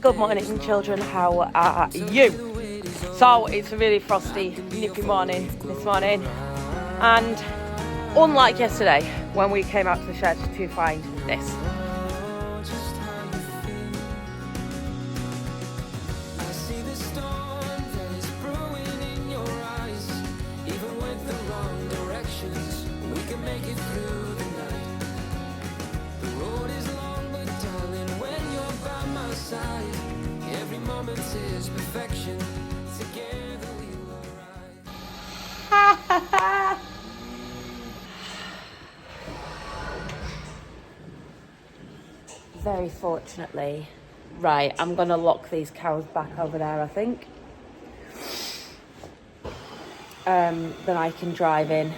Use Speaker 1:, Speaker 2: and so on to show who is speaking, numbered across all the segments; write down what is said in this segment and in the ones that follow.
Speaker 1: Good morning, children. How are you? So it's a really frosty, nippy morning this morning, and unlike yesterday when we came out to the shed to find this. Very fortunately, right, I'm gonna lock these cows back over there, I think. Then I can drive in.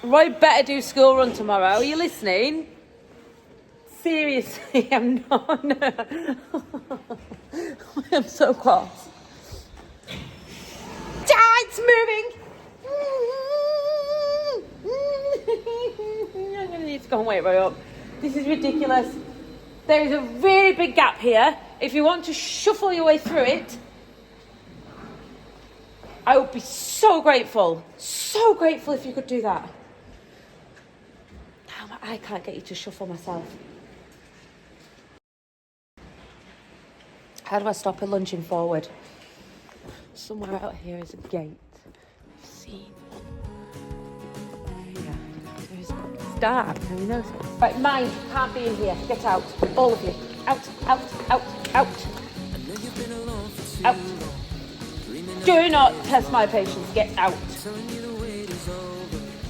Speaker 1: Roy better do school run tomorrow. Are you listening? Seriously, I'm not. I'm so cross. It's moving. I'm gonna need to go and wait right up. This is ridiculous. There is a really big gap here. If you want to shuffle your way through it, I would be so grateful if you could do that. I can't get you to shuffle myself. How do I stop it lunging forward? Somewhere out here is a gate. See. Yeah, there is. It's dark. Who knows? Right, mine can't be in here. Get out, all of you. Out, out, out, out, out. Do not test my patience. Get out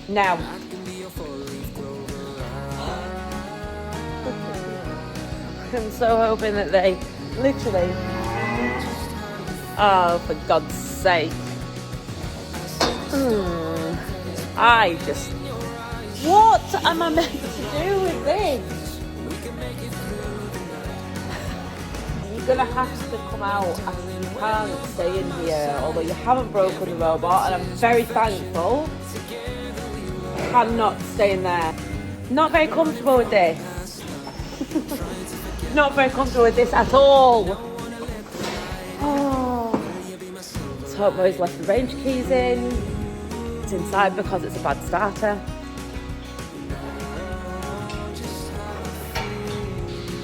Speaker 1: now. I'm so hoping that they literally. Oh, for God's sake. I just. What am I meant to do with this? You're going to have to come out. You can't stay in here, although you haven't broken the robot, and I'm very thankful. I cannot stay in there. Not very comfortable with this. Not very comfortable with this at all. Oh. Let's hope Roy's left the range keys in. It's inside because it's a bad starter.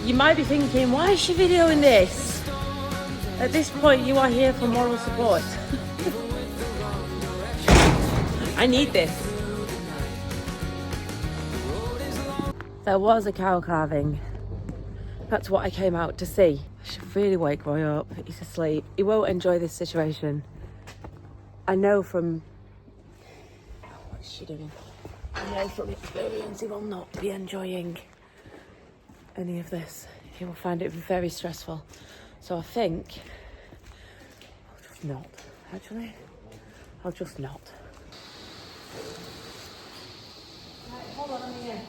Speaker 1: You might be thinking, why is she videoing this? At this point, you are here for moral support. I need this. There was a cow calving. That's what I came out to see. I should really wake Roy up. He's asleep. He won't enjoy this situation. I know from... Oh, what is she doing? I know from experience he will not be enjoying any of this. He will find it very stressful. So I think... I'll just not. Actually, I'll just not. Right, hold on a minute.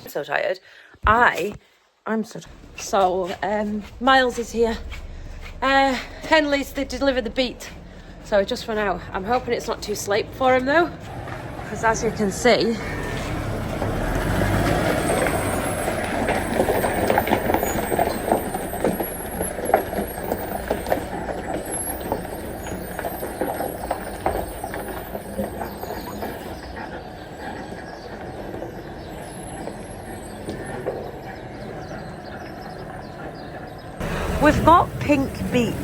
Speaker 1: So tired. I'm so tired. So Miles is here. Henley's, they delivered the beet, so I just run out. I'm hoping it's not too late for him though, because as you can see, we've got pink beet,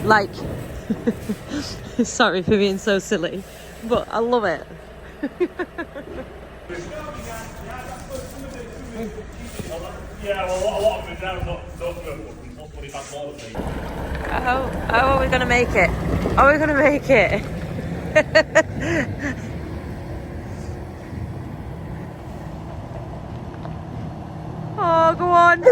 Speaker 1: like, sorry for being so silly, but I love it.
Speaker 2: Yeah, well, a lot of them now not
Speaker 1: Oh, are we going to make it? Are we going to make it? Oh, go on.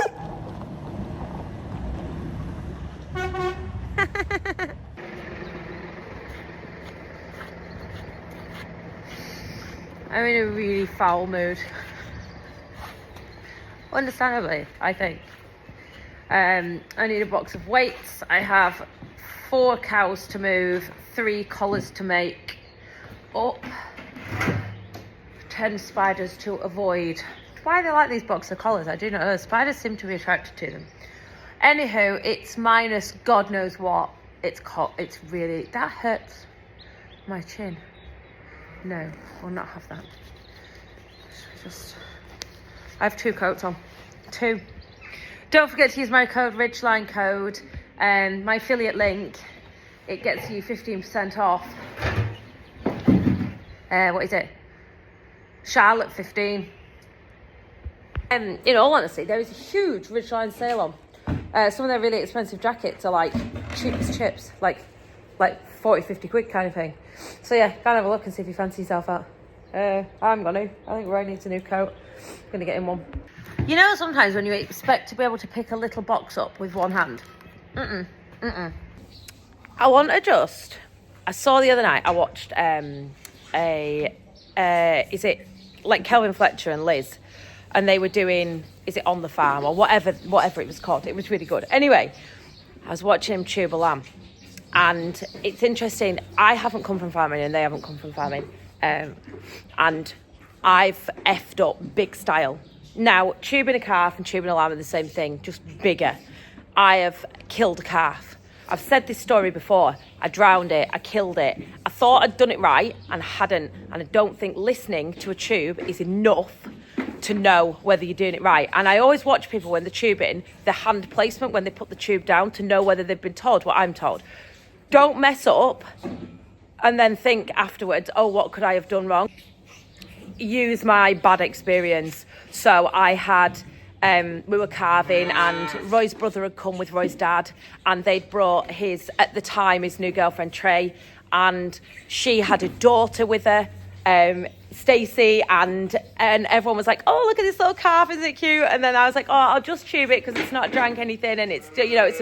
Speaker 1: I'm in a really foul mood. Understandably, I think. I need a box of weights. I have 4 cows to move, 3 collars to make up, 10 spiders to avoid. Why they like these box of collars, I do not know. Spiders seem to be attracted to them. Anywho, it's minus God knows what. It's really, that hurts my chin. No, I'll not have that. I have 2 coats on. 2. Don't forget to use my code, Ridgeline code, and my affiliate link. It gets you 15% off. What is it? Charlotte 15. In all honesty, there is a huge Ridgeline sale on. Some of their really expensive jackets are like cheap as chips, like 40, 50 quid kind of thing. So yeah, go and have a look and see if you fancy yourself out. I'm gonna. I think Roy needs a new coat. I'm gonna get him one. You know, sometimes when you expect to be able to pick a little box up with one hand. I want to just. I saw the other night. I watched is it like Kelvin Fletcher and Liz, and they were doing, is it On the Farm or whatever it was called. It was really good. Anyway, I was watching Tube a Lamb, and it's interesting. I haven't come from farming, and they haven't come from farming, and I've effed up big style. Now, tubing a calf and tubing a lamb are the same thing, just bigger. I have killed a calf. I've said this story before. I drowned it, I killed it. I thought I'd done it right and I hadn't. And I don't think listening to a tube is enough to know whether you're doing it right. And I always watch people when they're tubing, the hand placement when they put the tube down, to know whether they've been told what I'm told. Don't mess up and then think afterwards, oh, what could I have done wrong? Use my bad experience. So I had, we were calving, and Roy's brother had come with Roy's dad, and they'd brought at the time, his new girlfriend Trey, and she had a daughter with her, Stacey, and everyone was like, oh, look at this little calf, isn't it cute? And then I was like, oh, I'll just tube it because it's not drank anything, and it's, you know, it's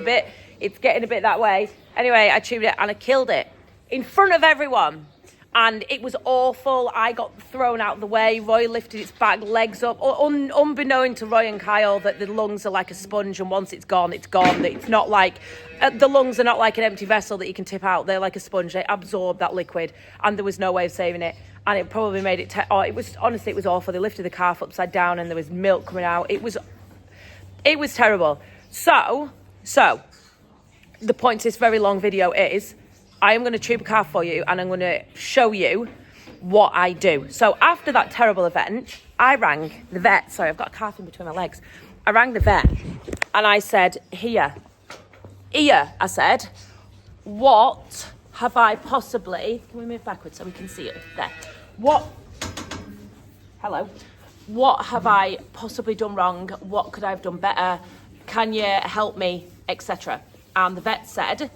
Speaker 1: getting a bit that way. Anyway, I tubed it and I killed it in front of everyone. And it was awful. I got thrown out of the way. Roy lifted its back legs up, unbeknown to Roy and Kyle, that the lungs are like a sponge, and once it's gone, it's gone. It's not like, the lungs are not like an empty vessel that you can tip out. They're like a sponge. They absorb that liquid, and there was no way of saving it. And it probably made it, it was awful. They lifted the calf upside down, and there was milk coming out. It was terrible. So, the point to this very long video is, I am going to tube a calf for you, and I'm going to show you what I do. So after that terrible event, I rang the vet. Sorry, I've got a calf in between my legs. I rang the vet and I said, here, I said, what have I possibly, can we move backwards so we can see it there? What have I possibly done wrong? What could I have done better? Can you help me, etc.? And the vet said,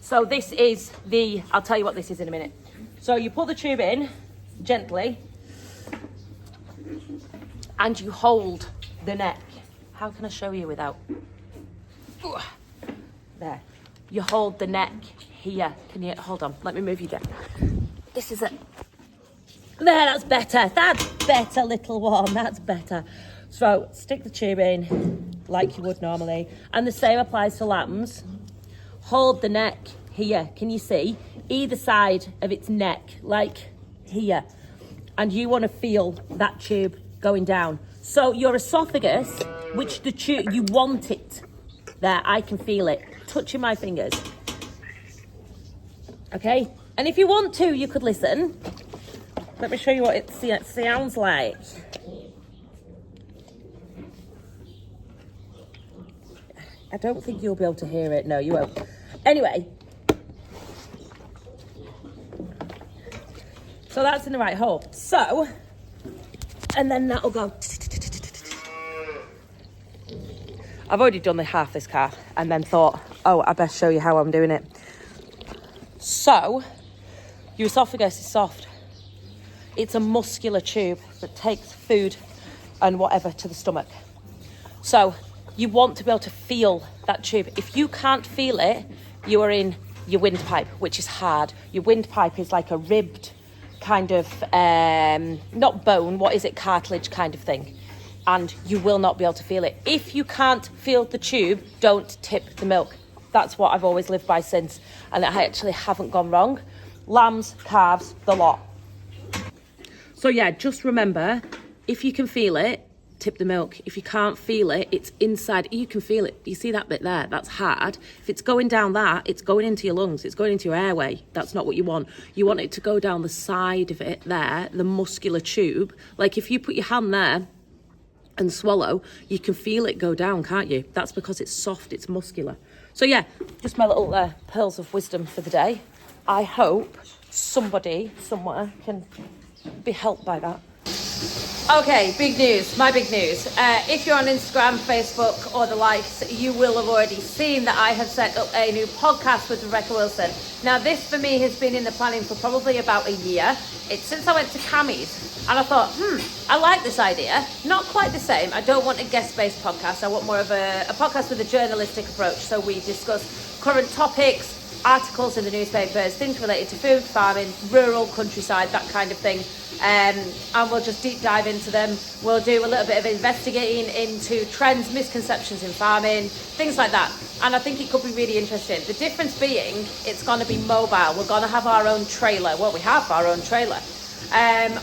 Speaker 1: so this is I'll tell you what this is in a minute. So you pull the tube in gently and you hold the neck. How can I show you without? There. You hold the neck here. Can you, hold on, let me move you down. This is it. There, that's better. That's better, little one, that's better. So stick the tube in like you would normally. And the same applies to lambs. Hold the neck here, can you see? Either side of its neck, like here. And you want to feel that tube going down. So your esophagus, which the tube, you want it there, I can feel it, touching my fingers. Okay, and if you want to, you could listen. Let me show you what it sounds like. I don't think you'll be able to hear it. No, you won't. Anyway. So that's in the right hole. So, and then that'll go. I've already done the half this calf and then thought, oh, I best show you how I'm doing it. So, your esophagus is soft. It's a muscular tube that takes food and whatever to the stomach. So, you want to be able to feel that tube. If you can't feel it, you are in your windpipe, which is hard. Your windpipe is like a ribbed kind of, not bone, what is it, cartilage kind of thing. And you will not be able to feel it. If you can't feel the tube, don't tip the milk. That's what I've always lived by since, and I actually haven't gone wrong. Lambs, calves, the lot. So yeah, just remember, if you can feel it, tip the milk. If you can't feel it, it's inside. You can feel it. You see that bit there? That's hard. If it's going down that, it's going into your lungs. It's going into your airway. That's not what you want. You want it to go down the side of it there, the muscular tube. Like if you put your hand there and swallow, you can feel it go down, can't you? That's because it's soft, it's muscular. So yeah, just my little pearls of wisdom for the day. I hope somebody somewhere can be helped by that. Okay, big news, my big news. If you're on Instagram, Facebook or the likes, you will have already seen that I have set up a new podcast with Rebecca Wilson. Now this for me has been in the planning for probably about a year. It's since I went to Cammie's and I thought, I like this idea. Not quite the same. I don't want a guest-based podcast. I want more of a podcast with a journalistic approach. So we discuss current topics, articles in the newspapers, things related to food, farming, rural, countryside, that kind of thing. And we'll just deep dive into them. We'll do a little bit of investigating into trends, misconceptions in farming, things like that. And I think it could be really interesting. The difference being, it's going to be mobile. We're going to have our own trailer. Well, we have our own trailer.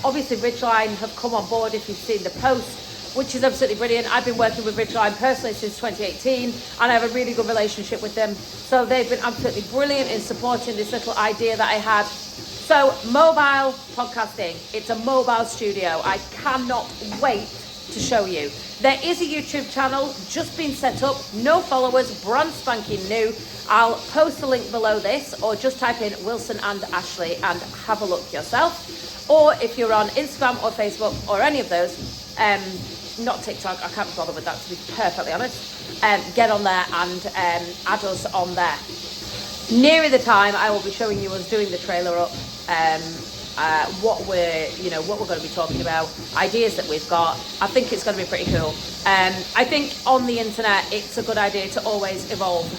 Speaker 1: Obviously, Ridgeline have come on board, if you've seen the post, which is absolutely brilliant. I've been working with Ridgeline personally since 2018, and I have a really good relationship with them. So they've been absolutely brilliant in supporting this little idea that I had. So mobile podcasting, it's a mobile studio. I cannot wait to show you. There is a YouTube channel just been set up, no followers, brand spanking new. I'll post a link below this, or just type in Wilson and Ashley and have a look yourself. Or if you're on Instagram or Facebook or any of those, not TikTok, I can't be bothered with that to be perfectly honest, get on there and add us on there. Nearer the time, I will be showing you us doing the trailer up, what we're going to be talking about, ideas that we've got. I think it's going to be pretty cool. I think on the internet, it's a good idea to always evolve,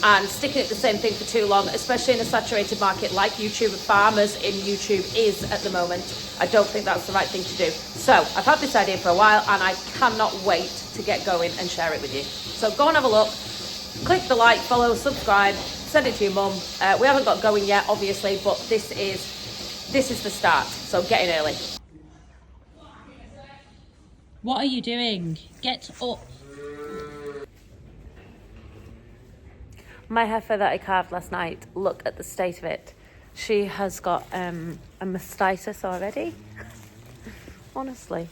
Speaker 1: and sticking at the same thing for too long, especially in a saturated market like YouTube, farmers in YouTube is at the moment. I don't think that's the right thing to do. So I've had this idea for a while and I cannot wait to get going and share it with you. So go and have a look, click the like, follow, subscribe, send it to your mum. We haven't got going yet, obviously, but this is the start. So get in early. What are you doing? Get up. My heifer that I carved last night, look at the state of it. She has got a mastitis already. Honestly.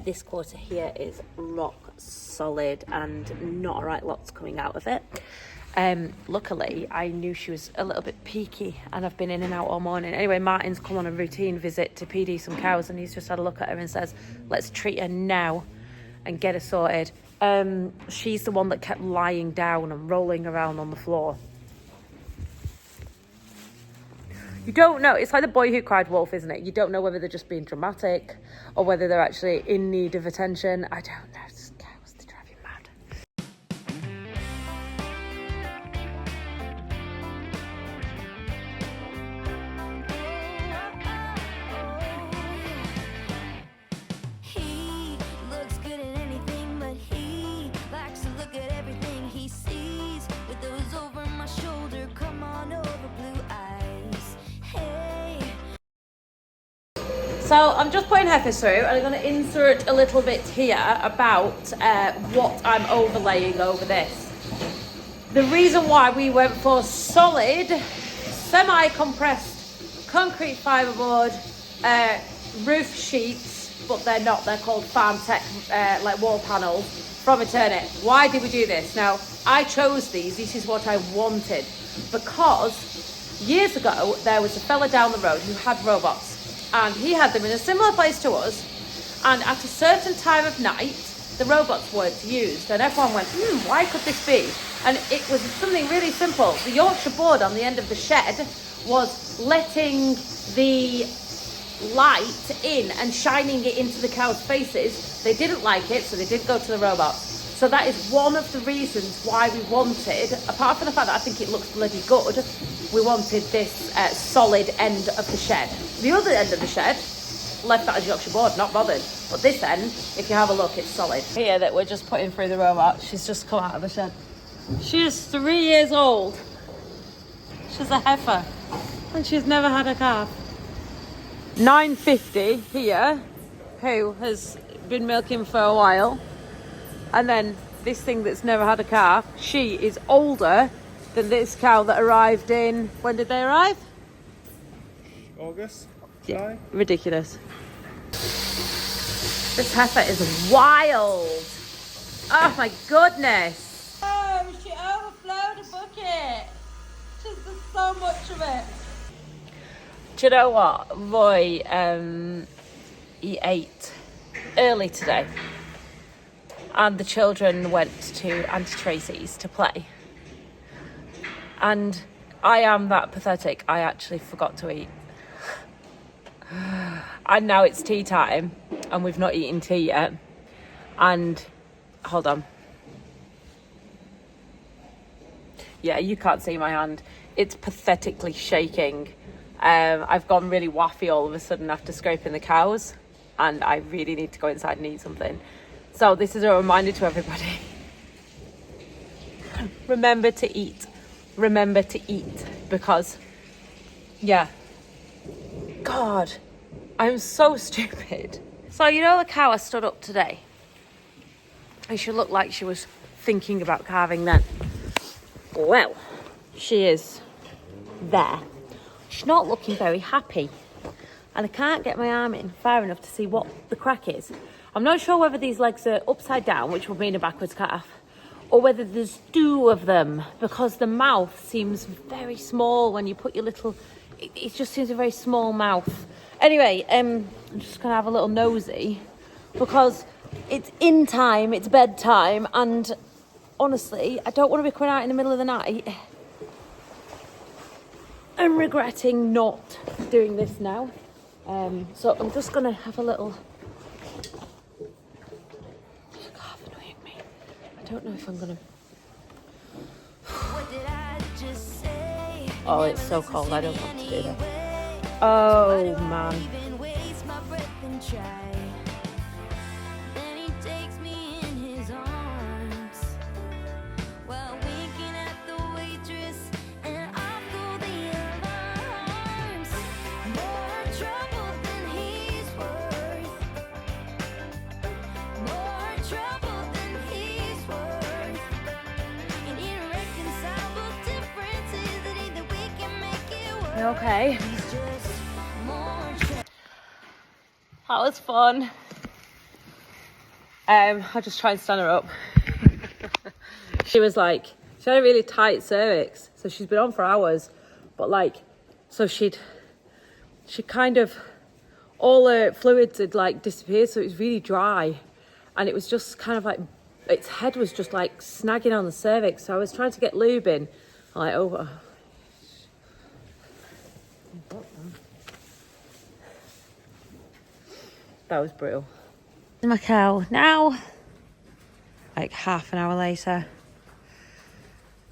Speaker 1: This quarter here is rock solid and not a right lot's coming out of it. Luckily, I knew she was a little bit peaky and I've been in and out all morning. Anyway, Martin's come on a routine visit to PD some cows and he's just had a look at her and says, let's treat her now and get her sorted. She's the one that kept lying down and rolling around on the floor. You don't know. It's like the boy who cried wolf, isn't it? You don't know whether they're just being dramatic or whether they're actually in need of attention. I don't know. It's cows, they drive you mad.
Speaker 3: He looks good at anything, but he likes to look at everything he sees. With those over my shoulder, come on over, blue eyes. Hey.
Speaker 1: So I'm just putting heifers through and I'm going to insert a little bit here about what I'm overlaying over this. The reason why we went for solid, semi-compressed concrete fiberboard roof sheets, but they're not, they're called Farm Tech like wall panels from Eternit. Why did we do this? Now, I chose these, this is what I wanted, because years ago there was a fella down the road who had robots. And he had them in a similar place to us, and at a certain time of night the robots weren't used and everyone went, why could this be? And it was something really simple. The Yorkshire board on the end of the shed was letting the light in and shining it into the cows' faces. They didn't like it, so they did go to the robots. So that is one of the reasons why we wanted, apart from the fact that I think it looks bloody good, we wanted this solid end of the shed. The other end of the shed, left that as Yorkshire board, not bothered. But this end, if you have a look, it's solid. Here that we're just putting through the robot, she's just come out of the shed. She is 3 years old. She's a heifer. And she's never had a calf. 950 here, who has been milking for a while. And then this thing that's never had a calf, she is older than this cow that arrived in, when did they arrive?
Speaker 2: August?
Speaker 1: Yeah, ridiculous. This heifer is wild. Oh my goodness. Oh, she overflowed a bucket. Just there's so much of it. Do you know what? Roy, he ate early today. And the children went to Auntie Tracy's to play. And I am that pathetic. I actually forgot to eat. And now it's tea time and we've not eaten tea yet. And hold on. Yeah, you can't see my hand. It's pathetically shaking. I've gone really waffy all of a sudden after scraping the cows, and I really need to go inside and eat something. So this is a reminder to everybody. Remember to eat. Remember to eat. Because, yeah. God, I'm so stupid. So you know the cow I stood up today? And she looked like she was thinking about calving then. Well, she is there. She's not looking very happy. And I can't get my arm in far enough to see what the crack is. I'm not sure whether these legs are upside down, which would mean a backwards calf, or whether there's two of them, because the mouth seems very small when you put your little... It just seems a very small mouth. Anyway, I'm just going to have a little nosy, because it's in time, it's bedtime, and honestly, I don't want to be coming out in the middle of the night. I'm regretting not doing this now. So I'm just going to have a little... Half annoying me. I don't know if I'm going to... Oh, it's so cold. I don't want to do that. Oh, man. Okay. That was fun. I'll just try and stand her up. She was like, she had a really tight cervix, so she's been on for hours, but like, so she kind of, all her fluids had like disappeared, so it was really dry, and it was just kind of like, its head was just like snagging on the cervix, so I was trying to get lube in. I'm like, oh. That was brutal. My cow now, like half an hour later.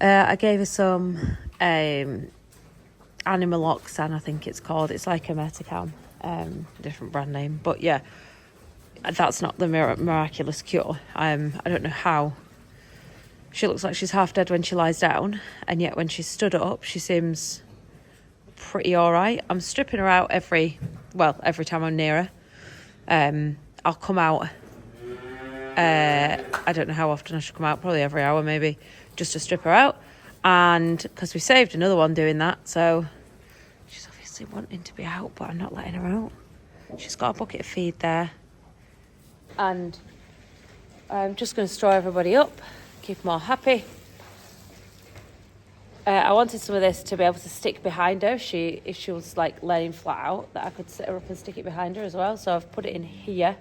Speaker 1: I gave her some Animal Oxan, I think it's called. It's like a Metacam, different brand name. But yeah, that's not the miraculous cure. I don't know how. She looks like she's half dead when she lies down, and yet when she's stood up, she seems pretty all right. I'm stripping her out every time I'm near her. I'll come out, I don't know how often I should come out, probably every hour maybe, just to strip her out, and because we saved another one doing that, so she's obviously wanting to be out, but I'm not letting her out. She's got a bucket of feed there, and I'm just going to straw everybody up, keep them all happy. I wanted some of this to be able to stick behind her if she was like laying flat out, that I could sit her up and stick it behind her as well. So I've put it in here.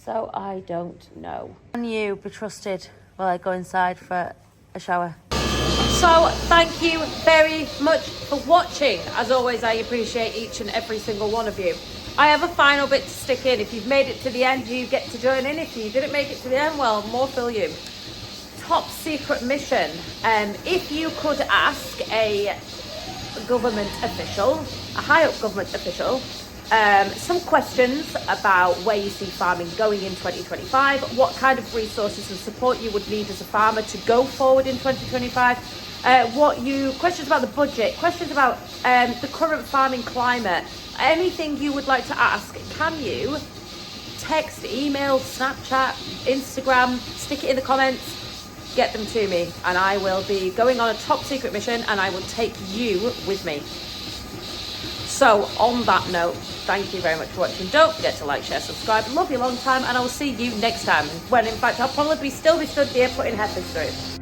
Speaker 1: So I don't know. Can you be trusted while I go inside for a shower? So thank you very much for watching. As always, I appreciate each and every single one of you. I have a final bit to stick in. If you've made it to the end, you get to join in. If you didn't make it to the end, well, more for you. Top secret mission. If you could ask a government official, a high up government official, some questions about where you see farming going in 2025, what kind of resources and support you would need as a farmer to go forward in 2025, questions about the budget, questions about the current farming climate, anything you would like to ask, can you text, email, Snapchat, Instagram, stick it in the comments, get them to me, and I will be going on a top secret mission and I will take you with me. So on that note, thank you very much for watching. Don't forget to like, share, subscribe. Love you a long time, and I will see you next time. When in fact I'll probably still be stood here putting heifers through.